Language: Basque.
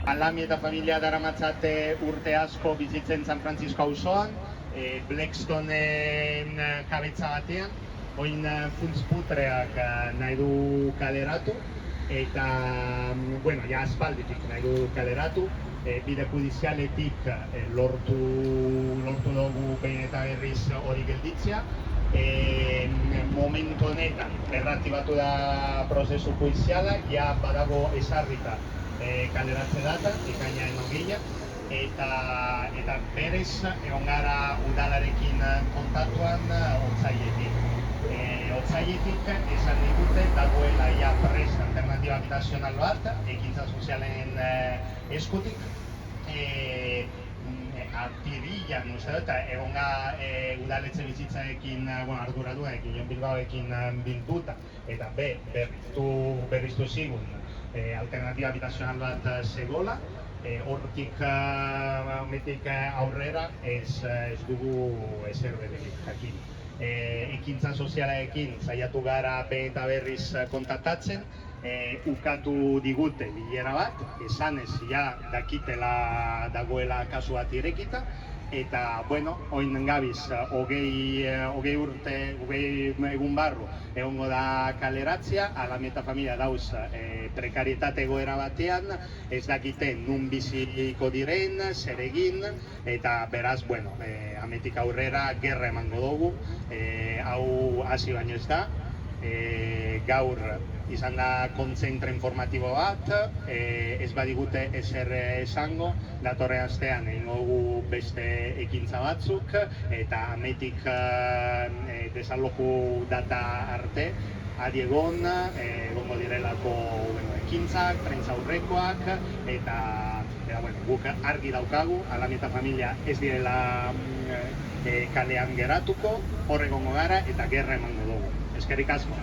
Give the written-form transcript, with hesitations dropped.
Alami eta familia daramatzate urte asko bizitzen San Francisco auzoan, Blackstonen jabetza batean, oin funtz putreak nahi du kaleratu, eta, bueno, ja aspalditik nahi du kaleratu, bide judizialetik lortu dugu behin eta berriz hori gelditzea. Momentu honetan erratibatu da prozesu judiziala, ja badago esarrita kaleratze data, ekainaren 20, eta berez egon gara udalarekin kontatuan otsailetik. Otsailetik esan digute dagoela ja prest alternatiba habitazional bat, ekintza sozialen eskutik. Apirilan, uste dut, egon udaletxe bizitzaekin arduraduekin, Jon Bilbaoekin bilduta, eta berriztu zigun alternatiba habitazional bat zegoela, hortik aurrera ez dugu ezer beretik jakin. Ekintza sozialaekin saiatu gara behin eta berriz kontaktatzen, ukatu digute bilera bat, esanez ja dakitela dagoela kasu bat irekita, eta, bueno, oin gabiz, hogei egun barru egongo da kaleratzea, Alami eta familia dauz prekarietate egoera batean, ez dakite nun biziko diren, zer egin, eta beraz, bueno, ametik aurrera gerra emango dugu, hau hasi baino ez da, gaur izan da kontzentra informatibo bat, ez badigute ezer esango, datorren astean egingo dugu beste ekintza batzuk, eta ametik desaloju data arte, adi egongo direlako ekintzak, prentza aurrekoak, eta guk argi daukagu, Alami eta familia ez direla kalean geratuko, hor egongo gara eta gerra emango dugu. Eskerrik asko.